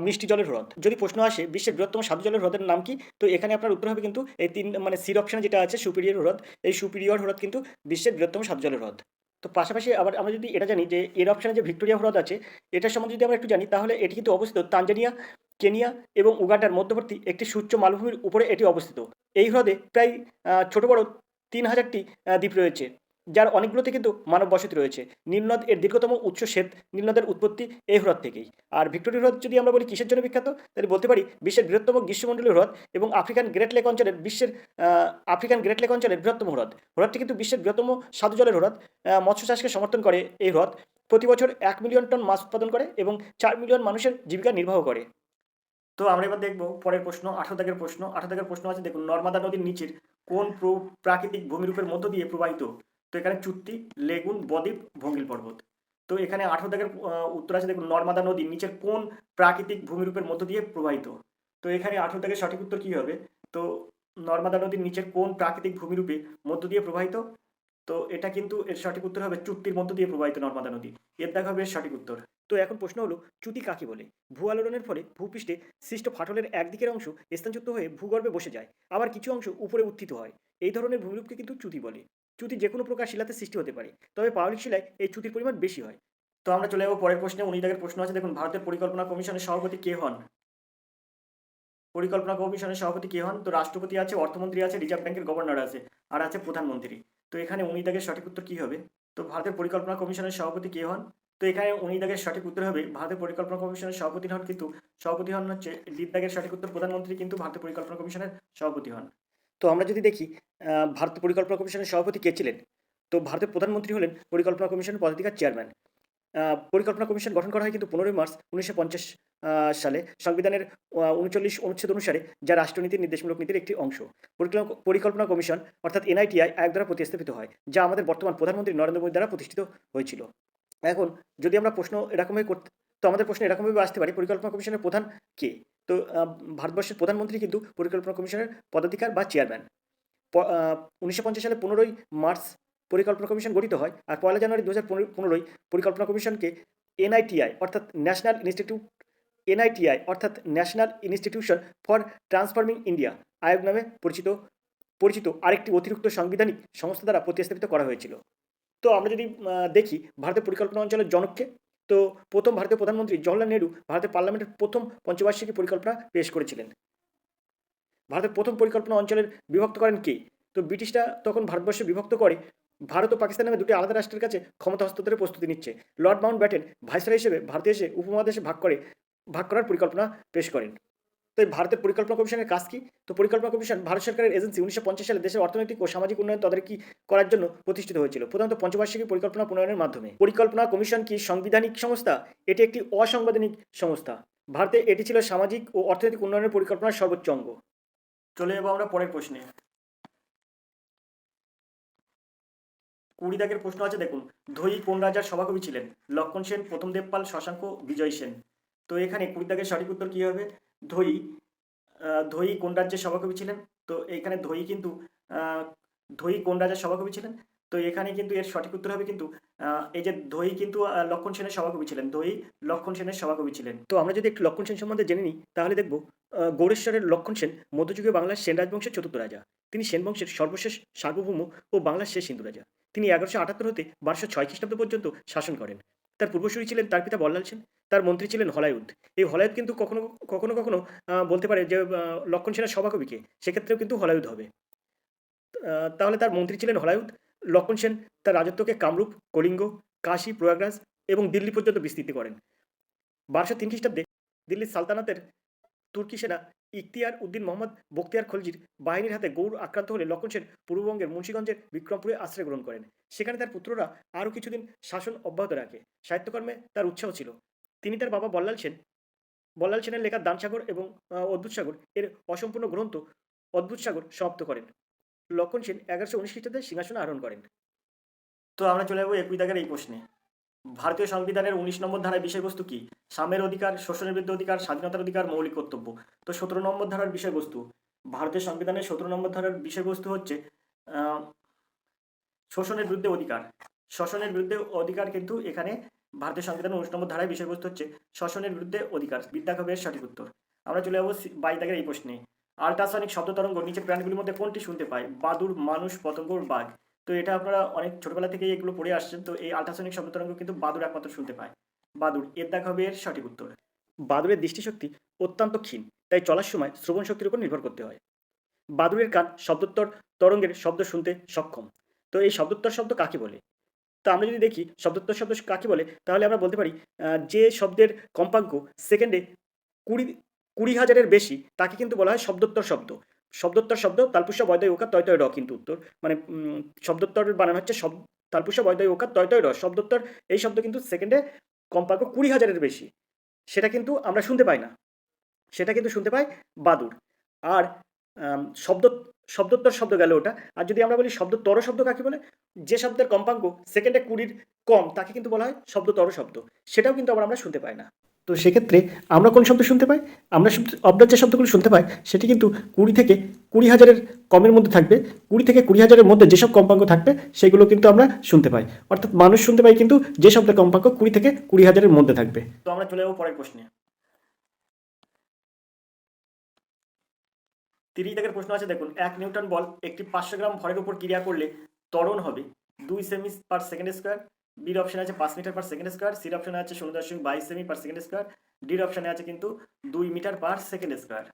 মিষ্টি জলের হ্রদ। যদি প্রশ্ন আসে বিশ্বের বৃহত্তম স্বাদু জলের হ্রদের নাম কি, তো এখানে আপনার উত্তর হবে কিন্তু এই তিন, মানে সির অপশনে যেটা আছে সুপিরিয়র হ্রদ, এই সুপিরিয়র হ্রদ কিন্তু বিশ্বের বৃহত্তম স্বাদু জলের হ্রদ। তো পাশাপাশি আবার আমরা যদি এটা জানি যে এর অপশনে যে ভিক্টোরিয়া হ্রদ আছে, এটার সম্বন্ধে যদি আমরা একটু জানি, তাহলে এটি কিন্তু অবস্থিত তানজানিয়া, কেনিয়া এবং উগান্ডার মধ্যবর্তী একটি সুউচ্চ মালভূমির উপরে এটি অবস্থিত। এই হ্রদে প্রায় ছোট বড় 3000টি দ্বীপ রয়েছে, যার অনেকগুলোতে কিন্তু মানব বসতি রয়েছে। নীলনদ এর দীর্ঘতম উৎস শ্বেত নীলনদের উৎপত্তি এই হ্রদ থেকেই। আর ভিক্টোরিয়া হ্রদ যদি আমরা বলি কিসের জন্য বিখ্যাত, তাহলে বলতে পারি বিশ্বের বৃহত্তম গ্রীষ্মমণ্ডলীয় হ্রদ এবং আফ্রিকান গ্রেট লেক অঞ্চলের বৃহত্তম হ্রদ। হ্রদটি কিন্তু বিশ্বের বৃহত্তম স্বাদু জলের হ্রদ। মৎস্য চাষকে সমর্থন করে এই হ্রদ। প্রতি বছর 1 মিলিয়ন টন মাছ উৎপাদন করে এবং 4 মিলিয়ন মানুষের জীবিকা নির্বাহ করে। তো আমরা এবার দেখব পরের প্রশ্ন, 18 দাগের প্রশ্ন। 18 দাগের প্রশ্ন আছে দেখুন, নর্মদা নদীর নিচের কোন প্রাকৃতিক ভূমিরূপের মধ্য দিয়ে প্রবাহিত? তো এখানে চুক্তি, লেগুন, বদ্বীপ, ভঙ্গিল পর্বত। তো এখানে 18 দাগের উত্তর আছে দেখুন, নর্মদা নদীর নিচের কোন প্রাকৃতিক ভূমিরূপের মধ্য দিয়ে প্রবাহিত? তো এখানে 18 দাগের সঠিক উত্তর কি হবে? তো নর্মদা নদীর নিচের কোন প্রাকৃতিক ভূমিরূপে মধ্য দিয়ে প্রবাহিত? তো এটা কিন্তু এর সঠিক উত্তর হবে চুক্তির মধ্য দিয়ে প্রবাহিত নর্মদা নদী। এর দেখা হবে এর সঠিক উত্তর। তো এখন প্রশ্ন হলো, চ্যুতি কাকে বলে? ভূ আলোড়নের ফলে ভূপৃষ্ঠে সৃষ্ট ফাটলের একদিকের অংশ স্থানচ্যুত হয়ে ভূগর্ভে বসে যায়, আবার কিছু অংশ উপরে উত্থিত হয়। এই ধরনের ভূমিরূপকে কিন্তু চ্যুতি বলে। চ্যুতি যে কোনো প্রকার শিলাতে সৃষ্টি হতে পারে, তবে পাললিক শিলায় এই চ্যুতির পরিমাণ বেশি হয়। তো আমরা চলে যাবো পরের প্রশ্নে। 19 দাগের প্রশ্ন আছে দেখুন, ভারতের পরিকল্পনা কমিশনের সভাপতি কে হন? পরিকল্পনা কমিশনের সভাপতি কে হন? তো রাষ্ট্রপতি আছে, অর্থমন্ত্রী আছে, রিজার্ভ ব্যাংকের গভর্নর আছে, আর আছে প্রধানমন্ত্রী। তো এখানে 19 দাগের সঠিক উত্তর কি হবে? তো ভারতের পরিকল্পনা কমিশনের সভাপতি কে হন? তো এখানে 19 দাগের সঠিক উত্তর হবে ভারতের পরিকল্পনা কমিশনের সভাপতি হন হচ্ছে লিড দাগের সঠিক উত্তর প্রধানমন্ত্রী কিন্তু ভারতের পরিকল্পনা কমিশনের সভাপতি হন। তো আমরা যদি দেখি ভারত পরিকল্পনা কমিশনের সভাপতি কে ছিলেন? তো ভারতের প্রধানমন্ত্রী হলেন পরিকল্পনা কমিশনের পদাধিকার চেয়ারম্যান। পরিকল্পনা কমিশন গঠন করা হয় কিন্তু 15 মার্চ 1950 সালে সংবিধানের 39 অনুচ্ছেদ অনুসারে, যা রাষ্ট্রনীতির নির্দেশমূলক নীতির একটি অংশ। পরিকল্পনা কমিশন অর্থাৎ এনআইটিআই আয়োগ দ্বারা প্রতিস্থাপিত হয়, যা আমাদের বর্তমান প্রধানমন্ত্রী নরেন্দ্র মোদী দ্বারা প্রতিষ্ঠিত হয়েছিল। এখন যদি আমরা প্রশ্ন এরকমভাবে করতে, তো আমাদের প্রশ্ন এরকমভাবে আসতে পারে পরিকল্পনা কমিশনের প্রধান কে? তো ভারতবর্ষের প্রধানমন্ত্রী কিন্তু পরিকল্পনা কমিশনের পদাধিকার বা চেয়ারম্যান। 1950 সালে 15 মার্চ পরিকল্পনা কমিশন গঠিত হয়, আর 1 জানুয়ারি 2015 পরিকল্পনা কমিশনকে এনআইটিআই অর্থাৎ National Institution for Transforming India Aayog নামে পরিচিত আরেকটি অতিরিক্ত সাংবিধানিক সংস্থা দ্বারা প্রতিস্থাপিত করা হয়েছিল। তো আমরা যদি দেখি ভারতের পরিকল্পনা অঞ্চলের জনককে, তো প্রথম ভারতীয় প্রধানমন্ত্রী জওহরলাল নেহরু ভারতের পার্লামেন্টের প্রথম পঞ্চবার্ষিকী পরিকল্পনা পেশ করেছিলেন। ভারতের প্রথম পরিকল্পনা অঞ্চলের বিভক্ত করেন কে? তো ব্রিটিশরা তখন ভারতবর্ষে বিভক্ত করে ভারত ও পাকিস্তান নামে দুটি আলাদা রাষ্ট্রের কাছে ক্ষমতা হস্তান্তরের প্রস্তুতি নিচ্ছে। লর্ড মাউন্টব্যাটেন ভাইসরয় হিসেবে ভারতে এসে উপমহাদেশে ভাগ করার পরিকল্পনা পেশ করেন। তো এই ভারতের পরিকল্পনা কমিশনের কাজ কি? তো পরিকল্পনা কমিশন ভারত সরকারের এজেন্সি। 1950 সালে দেশের অর্থনৈতিক ও সামাজিক উন্নয়ন তদারকি করার জন্য প্রতিষ্ঠিত হয়েছিল, প্রধানত পঞ্চবার্ষিকী পরিকল্পনা প্রণয়নের মাধ্যমে। পরিকল্পনা কমিশন কি সাংবিধানিক সংস্থা? এটি একটি অসাংবিধানিক সংস্থা। ভারতে এটি ছিল সামাজিক ও অর্থনৈতিক উন্নয়নের পরিকল্পনার সর্বোচ্চ অঙ্গ। চলে যাবো আমরা পরের প্রশ্নে। 20 দাগের প্রশ্ন আছে দেখুন, ধৈ কোন রাজার সভাকবি ছিলেন? লক্ষণ সেন, প্রথম দেবপাল, শশাঙ্ক, বিজয় সেন। তো এখানে 20 দাগের সঠিক উত্তর কি হবে? ধৈ কোন রাজ্যের সভাকবি ছিলেন? তো এখানে ধৈ কোন রাজার সভাকবি ছিলেন? তো এখানে কিন্তু এর সঠিক উত্তর হবে কিন্তু এই যে ধৈ কিন্তু লক্ষণ সেনের সভাকবি ছিলেন। ধৈ লক্ষণ সেনের সভাকবি ছিলেন। তো আমরা যদি একটু লক্ষণ সেন সম্বন্ধে জেনে নিই, তাহলে দেখব গৌড়েশ্বরের লক্ষণ সেন মধ্যযুগীয় বাংলার সেন রাজবংশের চতুর্থ রাজা। তিনি সেন বংশের সর্বশেষ সার্বভৌম ও বাংলার শেষ হিন্দু রাজা। তিনি 1178 হতে 1206 খ্রিস্টাব্দ পর্যন্ত শাসন করেন। তার পূর্বসূরি ছিলেন তার পিতা বল্লাল সেন, তার মন্ত্রী ছিলেন হলায়ুদ। এই হলায়ুদ কিন্তু কখনো কখনো বলতে পারে যে লক্ষণ সেনের সভাকবিকে, সেক্ষেত্রেও কিন্তু হলায়ুদ হবে। তাহলে তার মন্ত্রী ছিলেন হলায়ুদ। লক্ষণ সেন তার রাজত্বকে কামরূপ, কলিঙ্গ, কাশী, প্রয়াগরাজ এবং দিল্লি পর্যন্ত বিস্তৃত করেন। 1203 খ্রিস্টাব্দে দিল্লির সালতানাতের তুর্কি সেনা ইখতিয়ার উদ্দিন মোহাম্মদ বখতিয়ার খলজির বাহিনীর হাতে গৌড় আক্রান্ত হলে লক্ষণ সেন পূর্ববঙ্গের মুন্সিগঞ্জের বিক্রমপুরে আশ্রয় গ্রহণ করেন। সেখানে তার পুত্ররা আরও কিছুদিন শাসন অব্যাহত রাখে। সাহিত্যকর্মে তার উৎসাহ ছিল। তিনি তার বাবা বল্লাল সেনের লেখা দানসাগর এবং অদ্ভুত সাগর এর অসম্পূর্ণ গ্রন্থ অদ্ভুত সাগর সমাপ্ত করেন। লক্ষণ সেন 1119 খ্রিস্টাব্দে সিংহাসন আরোহণ করেন। তো আমরা চলে যাবো 21 দাগের এই প্রশ্নে। ভারতীয় সংবিধানের 19 নম্বর ধারার বিষয়বস্তু কি? সাম্যের অধিকার, শোষণের বিরুদ্ধে অধিকার, স্বাধীনতার অধিকার, মৌলিক কর্তব্য। তো 17 নম্বর ধারার বিষয়বস্তু, ভারতীয় সংবিধানের 17 নম্বর ধারার বিষয়বস্তু হচ্ছে শোষণের বিরুদ্ধে অধিকার। শোষণের বিরুদ্ধে অধিকার কিন্তু এখানে ভারতীয় সংবিধানের 19 নম্বর ধারায় বিষয়বস্তু হচ্ছে শোষণের বিরুদ্ধে অধিকার। বিদ্যাকবের সঠিক উত্তর। আমরা চলে যাবো 22 দাগের এই প্রশ্নে। আল্ট্রাসনিক শব্দ তরঙ্গ নিচের প্রাণীগুলির মধ্যে কোনটি শুনতে পায়? বাদুড়, মানুষ, পতঙ্গ, বাঘ। তো এটা আপনারা অনেক ছোটবেলা থেকেই এগুলো পড়ে আসছেন। তো এই আল্ট্রাসনিক শব্দ তরঙ্গ কিন্তু বাদুড় একমাত্র শুনতে পায়। বাদুড়, এর দেখা হবে এর সঠিক উত্তর। বাদুড়ের দৃষ্টিশক্তি অত্যন্ত ক্ষীণ, তাই চলার সময় শ্রবণ শক্তির উপর নির্ভর করতে হয়। বাদুড়ের কান শব্দোত্তর তরঙ্গের শব্দ শুনতে সক্ষম। তো এই শব্দোত্তর শব্দ কাকে বলে? তো আমরা যদি দেখি শব্দোত্তর শব্দ কাকে বলে, তাহলে আমরা বলতে পারি যে শব্দের কম্পাঙ্ক সেকেন্ডে 20,000-এর বেশি, তাকে কিন্তু বলা হয় শব্দোত্তর শব্দ। শব্দোত্তর শব্দ তালপুষা বয়দয় ওকার তয় তয় র কিন্তু উত্তর, মানে শব্দোত্তরের বানান হচ্ছে তালপুষা বয়দয় ওকার তয় তয় র। শব্দোত্তর এই শব্দ কিন্তু সেকেন্ডে কম্পাঙ্ক 20,000-এর বেশি, সেটা কিন্তু আমরা শুনতে পাই না, সেটা কিন্তু শুনতে পাই বাদুড়। আর শব্দোত্তর শব্দ গেল ওটা। আর যদি আমরা বলি শব্দতর শব্দ কাকে বলে, যে শব্দের কম্পাঙ্ক সেকেন্ডে 20-র কম, তাকে কিন্তু বলা হয় শব্দতর শব্দ, সেটাও কিন্তু আবার আমরা শুনতে পাই না। তো সেক্ষেত্রে আমরা কোন শব্দ শুনতে পাই? আমরা অব্দার যে শব্দগুলো শুনতে পাই সেটি কিন্তু 20 থেকে 20,000-এর কমের মধ্যে থাকবে। 20 থেকে 20,000-এর মধ্যে যেসব কম্পাঙ্ক থাকবে সেগুলো কিন্তু আমরা শুনতে পাই। অর্থাৎ মানুষ শুনতে পাই কিন্তু যে শব্দের কম্পাঙ্ক 20 থেকে 20,000-এর মধ্যে থাকবে। তো আমরা চলে যাবো পরের প্রশ্নে। 30 দাগের প্রশ্ন আছে দেখুন, 1 নিউটন বল একটি 500 গ্রাম ভরের উপর ক্রিয়া করলে ত্বরণ হবে 2 সেমি পার সেকেন্ড স্কোয়ার। বির অপশানে আছে 5 মিটার পার সেকেন্ড স্কোয়ার, সির অপশানে আছে 0.22 সেমি পার সেকেন্ড স্কোয়ার, ডির অপশানে আছে কিন্তু 2 মিটার পার সেকেন্ড স্কোয়ার।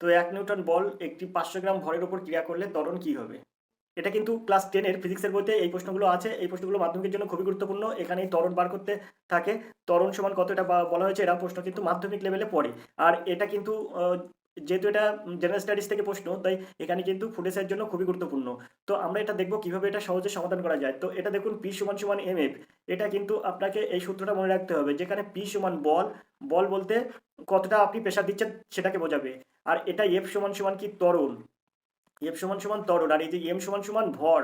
তো 1 নিউটন বল একটি 500 গ্রাম ভরের উপর ক্রিয়া করলে ত্বরণ কী হবে? এটা কিন্তু ক্লাস 10 এর ফিজিক্সের বইতে এই প্রশ্নগুলো আছে। এই প্রশ্নগুলো মাধ্যমিকের জন্য খুবই গুরুত্বপূর্ণ। এখানেই ত্বরণ বার করতে থাকে। ত্বরণ সমান কত এটা বলা হয়েছে, এরকম প্রশ্ন কিন্তু মাধ্যমিক লেভেলে পড়ে। আর এটা কিন্তু যেহেতু এটা জেনারেল স্টাডিজ থেকে প্রশ্ন, তাই এখানে কিন্তু ফুটেজের জন্য খুবই গুরুত্বপূর্ণ। তো আমরা এটা দেখব কিভাবে এটা সহজে সমাধান করা যায়। তো এটা দেখুন P সমান mf। এটা কিন্তু আপনাকে এই সূত্রটা মনে রাখতে হবে, যেখানে P সমান বল, বল বলতে কতটা আপনি প্রেসার দিচ্ছেন সেটাকে বোঝাবে। আর এটা F সমান কি ত্বরণ, এফ সমান ত্বরণ। আর এই যে এম সমান ভর,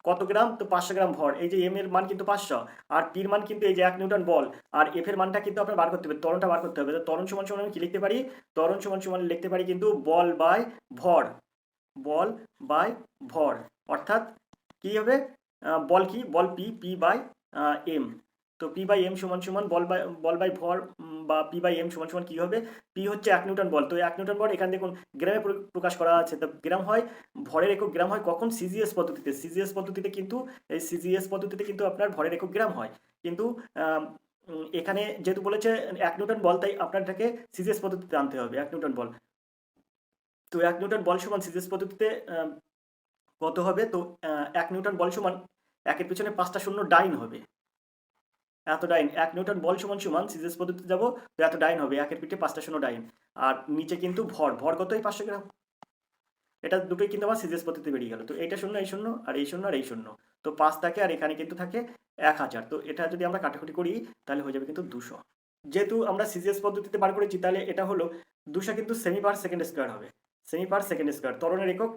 কত গ্রাম, তো 500 গ্রাম ভর। এই যে এম এর মান কিন্তু 500, আর পির মান কিন্তু এই যে 1 নিউটন বল, আর এফ এর মানটা কিন্তু আপনার বার করতে হবে, ত্বরণটা বার করতে হবে। তো ত্বরণ সমান আমি কি লিখতে পারি, ত্বরণ সমান লিখতে পারি কিন্তু বল বাই ভর, বল বাই ভর। অর্থাৎ কি হবে, বল কি, বল পি বাই এম। তো পি বাই এম সমান বল বাই ভর, বা পি বাই এম সমান কি হবে, পি হচ্ছে 1 নিউটন বল। তো 1 নিউটন বল এখানে দেখুন গ্রামে প্রকাশ করা আছে। তো গ্রাম হয়, ভরের একক গ্রাম হয় কখন, সিজিএস পদ্ধতিতে। সিজিএস পদ্ধতিতে কিন্তু এই সিজিএস পদ্ধতিতে কিন্তু আপনার ভরের একক গ্রাম হয়। কিন্তু এখানে যেহেতু বলেছে 1 নিউটন বল, তাই আপনার এটাকে সিজিএস পদ্ধতিতে আনতে হবে 1 নিউটন বল। তো 1 নিউটন বল সমান সিজিএস পদ্ধতিতে কত হবে, তো 1 নিউটন বল সমান একের পিছনে 5টা শূন্য ডাইন হবে, এত ডাইন। 1 নিউটন বল সমান সিজিএস পদ্ধতিতে যাব, তো এত ডাইন হবে, একের পিঠে 5টা শূন্য ডাইন। আর নিচে কিন্তু ভর কত, এই 500 গ্রাম। এটা দুটোই কিন্তু আমার সিজিএস পদ্ধতিতে বেরিয়ে গেল। তো এইটা শূন্য, এই শূন্য, আর এই শূন্য, আর এই শূন্য। তো 5 থাকে, আর এখানে কিন্তু থাকে 1000। তো এটা যদি আমরা কাটাকুটি করি তাহলে হয়ে যাবে কিন্তু 200। যেহেতু আমরা সিজিএস পদ্ধতিতে বার করেছি, তাহলে এটা হলো 200 কিন্তু সেমি পার সেকেন্ড স্কোয়ার হবে। সেমি পার সেকেন্ড স্কোয়ার, ত্বরণের একক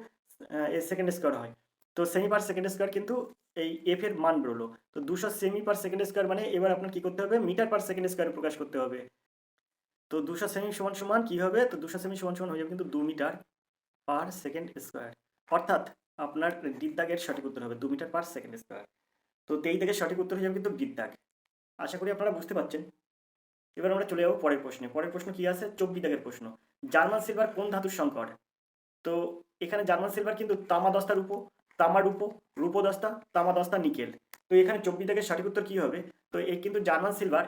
সেকেন্ড স্কোয়ার হয়। তো সেমি পার সেকেন্ড স্কোয়ার কিন্তু এই এফ এর মান বেরোলো। তো 200 সেমি পার সেকেন্ড স্কোয়ার মানে এবার আপনার কি করতে হবে, মিটার পার সেকেন্ড স্কোয়ারে প্রকাশ করতে হবে। তো 200 সেমি সমান কি হবে, তো 200 সেমি সমান হয়ে যাবে কিন্তু 2 মিটার পার সেকেন্ড স্কোয়ার। অর্থাৎ আপনার ডিদ্দাগের সঠিক উত্তর হবে 2 মিটার পার সেকেন্ড স্কোয়ার। তো 23 দাগের সঠিক উত্তর হয়ে যাবে কিন্তু ডিদ্দাগ। আশা করি আপনারা বুঝতে পারছেন। এবার আমরা চলে যাবো পরের প্রশ্নে। পরের প্রশ্ন কি আছে, 24 দাগের প্রশ্ন। জার্মান সিলভার কোন ধাতুর সংকর? তো এখানে জার্মান সিলভার কিন্তু তামা দস্তা রূপো, তামা রূপো, রূপো দস্তা, তামা দস্তা নিকেল। তো এখানে 24 দাগের সঠিক উত্তর কি হবে, তো এই কিন্তু জার্মান সিলভার,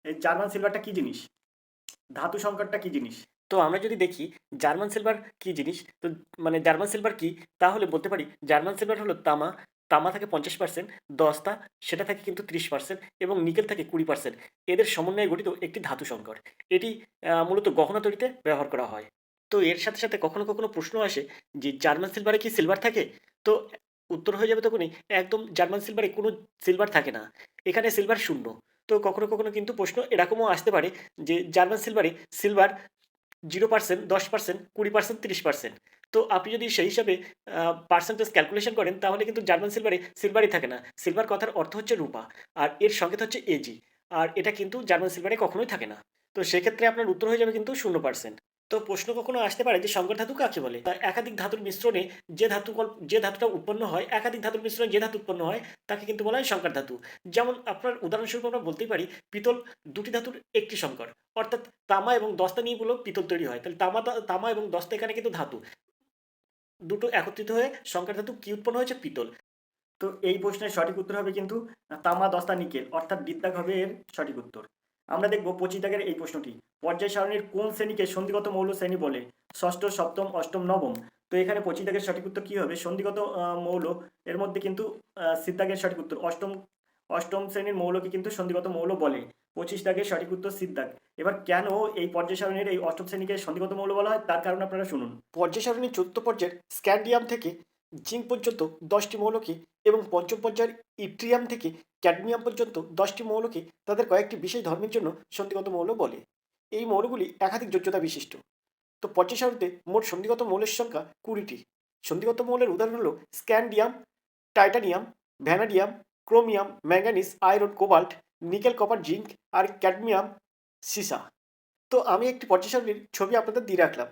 এই জার্মান সিলভারটা কি জিনিস, ধাতু সংকরটা কি জিনিস? তো আমরা যদি দেখি জার্মান সিলভার কি জিনিস, তো মানে জার্মান সিলভার কি, তাহলে বলতে পারি জার্মান সিলভার হলো তামা। তামা থাকে 50%, দস্তা সেটা থাকে কিন্তু 30%, এবং নিকেল থাকে 20%। এদের সমন্বয়ে গঠিত একটি ধাতু সংকর। এটি মূলত গহনা তৈরিতে ব্যবহার করা হয়। তো এর সাথে সাথে কখনো কখনো প্রশ্ন আসে যে জার্মান সিলভারে কি সিলভার থাকে? তো উত্তর হয়ে যাবে তখনই একদম জার্মান সিলভারে কোনো সিলভার থাকে না। এখানে সিলভার শূন্য। তো কখনো কখনো কিন্তু প্রশ্ন এরকমও আসতে পারে যে জার্মান সিলভারে সিলভার 0%, 10%, 20%, 30%। তো আপনি যদি সেই হিসাবে পার্সেন্টেজ ক্যালকুলেশন করেন, তাহলে কিন্তু জার্মান সিলভারে সিলভারই থাকে না। সিলভার কথার অর্থ হচ্ছে রূপা, আর এর সংকেত হচ্ছে এজি। আর এটা কিন্তু জার্মান সিলভারে কখনোই থাকে না। তো সেক্ষেত্রে আপনার উত্তর হয়ে যাবে কিন্তু 0%। তো প্রশ্ন কখনো আসতে পারে যে সংকর ধাতু কাকে বলে? তা একাধিক ধাতুর মিশ্রণে যে ধাতুটা উৎপন্ন হয়, একাধিক ধাতুর মিশ্রণে যে ধাতু উৎপন্ন হয় তাকে কিন্তু বলা হয় সংকর ধাতু। যেমন আপনার উদাহরণস্বরূপ আমরা বলতেই পারি পিতল দুটি ধাতুর একটি সংকর। অর্থাৎ তামা এবং দস্তা নিয়ে বললেও পিতল তৈরি হয়। তাহলে তামা এবং দস্তা এখানে কিন্তু ধাতু। দুটো একত্রিত হয়ে সংকর ধাতু কি উৎপন্ন হয়েছে, পিতল। তো এই প্রশ্নের সঠিক উত্তর হবে কিন্তু তামা দস্তা নিকেল, অর্থাৎ ডিদ্দাগ হবে এর সঠিক উত্তর। আমরা দেখব 25 দাগের এই প্রশ্নটি, পর্যায় সারণীর কোন শ্রেণীকে সন্ধিগত মৌল শ্রেণী বলে? ষষ্ঠ, সপ্তম, অষ্টম, নবম। তো এখানে 25 দাগের সঠিক উত্তর কি হবে, সন্ধিগত মৌল, এর মধ্যে কিন্তু সিদ্ধাগের সঠিক উত্তর অষ্টম, অষ্টম শ্রেণীর মৌলকে কিন্তু সন্ধিগত মৌল বলে। 25 দাগের সঠিক উত্তর সিদ্ধাগ। এবার কেন এই পর্যায় সারণীর এই অষ্টম শ্রেণীকে সন্ধিগত মৌল বলা হয়, তার কারণ আপনারা শুনুন। পর্যায় সারণীর চতুর্থ পর্যায়ের স্ক্যান্ডিয়াম থেকে জিঙ্ক পর্যন্ত 10টি মৌলকে, এবং পঞ্চম পর্যায়ের ইট্রিয়াম থেকে ক্যাডমিয়াম পর্যন্ত 10টি মৌলকে তাদের কয়েকটি বিশেষ ধর্মের জন্য সন্ধিগত মৌল বলে। এই মৌলগুলি একাধিক যোগ্যতা বিশিষ্ট। তো পর্যায় সারণীতে মোট সন্ধিগত মৌলের সংখ্যা 20টি। সন্ধিগত মৌলের উদাহরণ হলো scandium, titanium, vanadium, chromium, manganese, iron, cobalt, nickel, copper, zinc, আর ক্যাডমিয়াম, সীসা। তো আমি একটি পর্যায় সারণীর ছবি আপনাদের দিয়ে রাখলাম।